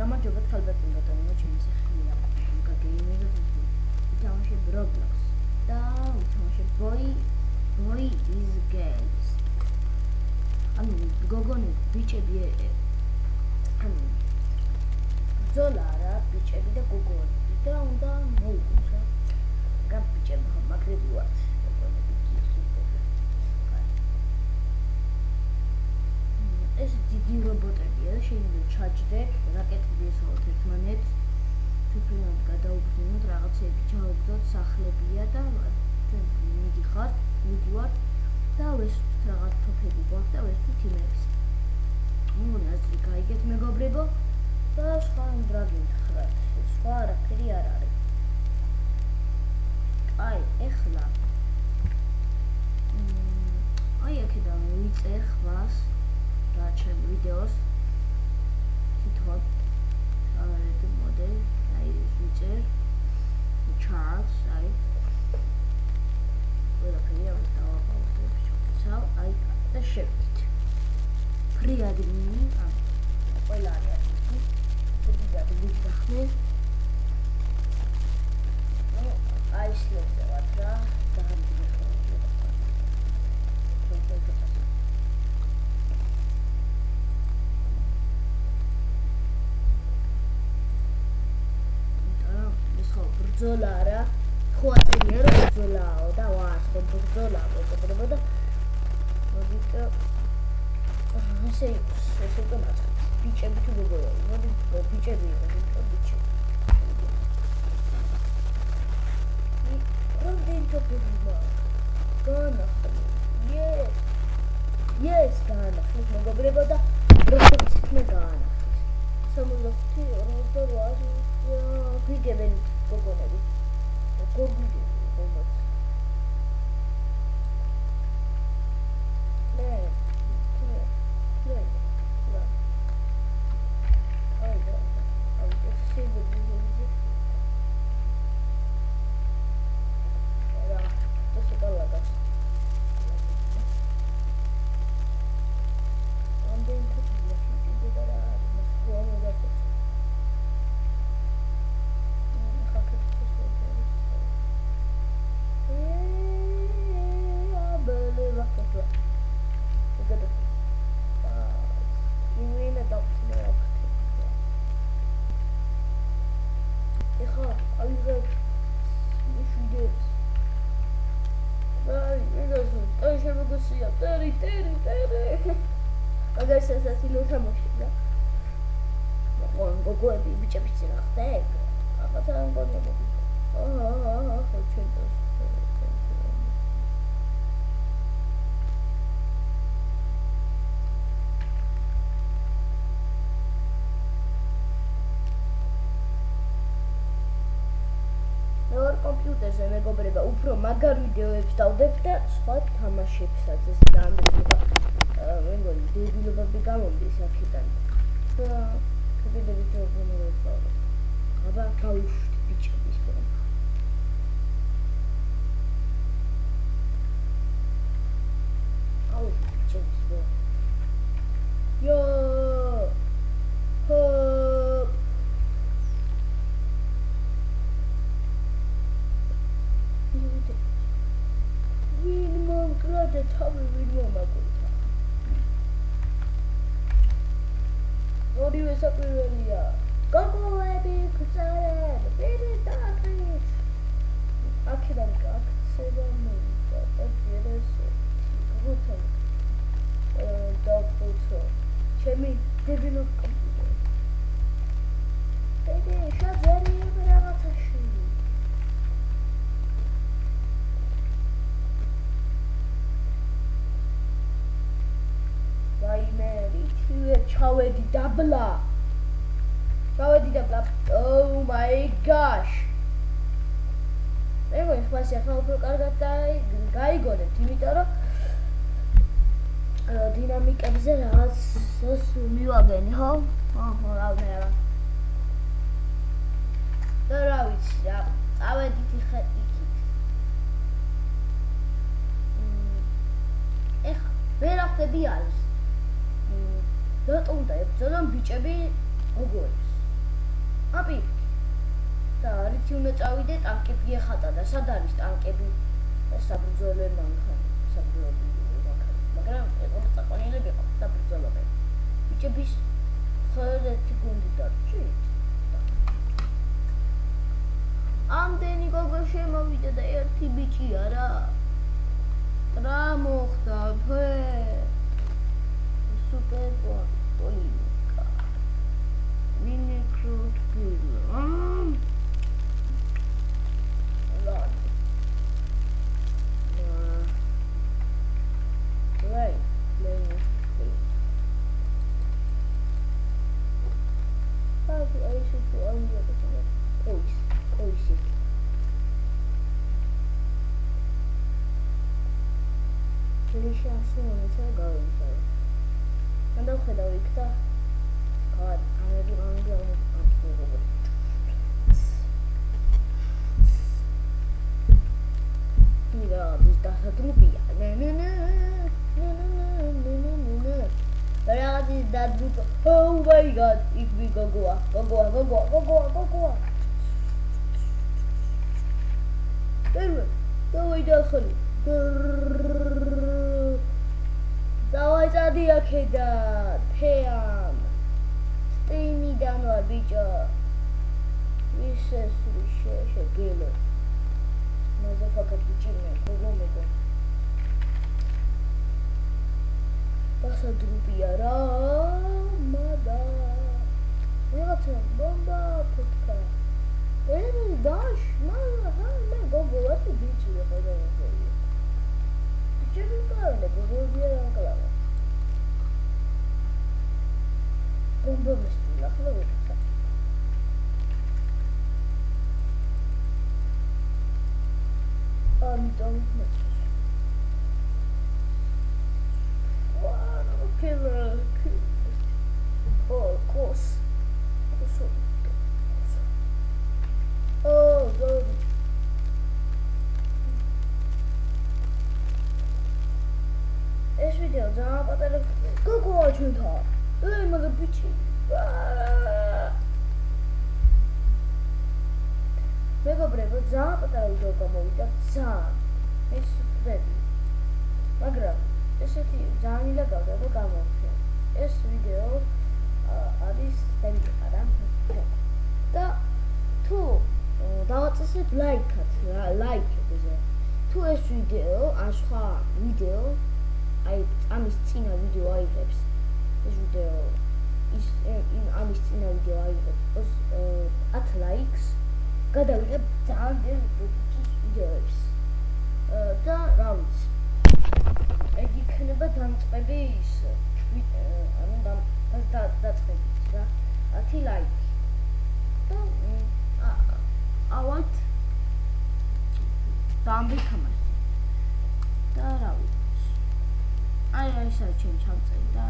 გამარჯობა თალბატონ ბატონო, ჩემი სახელია ლუკა გეიმერი და ვთამაშებ Roblox და ვთამაშებ Boy is Girls. ანუ გოგონი ბიჭები ანუ ბრძოლა რა ბიჭები და გოგონები და უნდა მოუგოს რა. რა ბიჭები მაგრები ვართ. ეს დიდი რობოტებია და შეიძლება ჩაჯდე რაკეტები ესაოთ ერთმანეთს თვითონაც გადაუგზავნოთ რაღაცები ჩაუგზავნოთ სახლებია და ჩვენ მიდიხართ და ვესვით რაღაც თოფები გვაქვს და ვესვით იმებს მოგონა აზრი გაიგეთ მეგობრებო და სხვა უნდა გითხრათ სხვა არაფერი არ არის აი ეხლა აი აქედან ვიწერ ხვას ჩემ ვიდეოს თვითონ სამარეთი მოდელი აი ვიწერ charts აი ყველაფერი ამას დავაბავდებ შევწავ აი და შევით free admin ყველა არის ეს ვიძახნე აი შეიძლება რა ბრძოლა რა ხო აწერია რომ ბრძოლაო და ვარ ხო ბრძოლა მოგებრება და მოდით ესე გამოცხადეთ ბიჭები თუ გოგონები მოდი ბიჭები რამდენი თოფები განახლე yes განახლე მოგებრება და როგორც მე განახლე 65 ვიგებენ გოგონები გოგონები მაგას ასასინო თამაშია. გოგოები ბიჭები წინახდა ეგ. ახლა გონები. ხო ჩვენ და კომპიუტერზე მეგობრება უფრო მაგარ ვიდეოებს დავდებ და სხვა თამაშებსაც ეს დაამბება მე მგონი დებილობები გამომდის აქედან და კიდევ ვიდეოები მოვეცვალე აბა გავუშვით ბიჭების ფორმა გავუშვით ბიჭების ფორმა იო ორივე საპირველია გოგოები გწარებ პირდაპირ აქედან აქცება მოვიდა და ჯერესო გუთო დაფუცო ჩემი დებილო კომპიუტერი შეზერიები რაღაცაში ჩავედი დაბლა oh my gosh მე ხმასი ახლა უფრო კარგად გაიგონებთ იმიტომ რომ დინამიკებზე რაღაცას მივაგენი ხო რა ვერა და რა ვიცი რა წავედით იქით ეხლა ვერ ახდები არის რატომ დაებრძოლან ბიჭები გოგოებს აპი და რითი უნდა წავიდე ტანკები ეხატა და სად არის ტანკები და საბრძოლო მაგრამ ეგ წაყვანილები ყო და ბრძოლობენ ბიჭების ხოლმე ერთი გუნდი დარჩით ამდენი გოგო შემოვიდა და ერთი ბიჭი არა რა მოხდა ფე სუპერ პოლინიკა მინიკრუტ გილა right playing how do I should do all the other police Delicious going so and I'll head out there God I'm going Mira, sta trupia. Ragazzi, da tutto. Oh my god, ik bi go. Давай дахали. Давай зади акеда. Пеам. Стеймидан ва бичо. Висес гело. Motherfucker pichine, kogomego. Pasa drupia ramada. Ragazzi, bomba putka. Dash, mala, gogo, what the bitch you have ever heard. Pichine carne, gogo, via ancalava. Bomba mistula, hello. Don't okay, oh, of course. Oh, God. This video is about that. Go watch it. Hey, mother bitch. მეგობრებო, ძალიან პატარა ვიდეო გამოვიდა, ძალიან. ეს ვწდები. მაგრამ ესეთი ძალიან ილაგავდა და გამოვხსნა. ეს ვიდეო არის დაგიწა რა. და თუ დავაწესებ ლაიქად, ლაიქეთ ესე. თუ ეს ვიდეო, ან სხვა ვიდეო, აი ამის წინა ვიდეო აიღებს. ეს ვიდეო ამის წინა ვიდეო აიღებს 10 ლაიქს. გადავიღებ ძალიან ბევრ ვიდეოებს და რა ვიცი ეგ იქნება დამწყები ის ანუ დაწყებით რა 10 ლაიქი და ავად დამბიქამას და რა ვიცი აი ეს არის ჩემი ჩამწერი და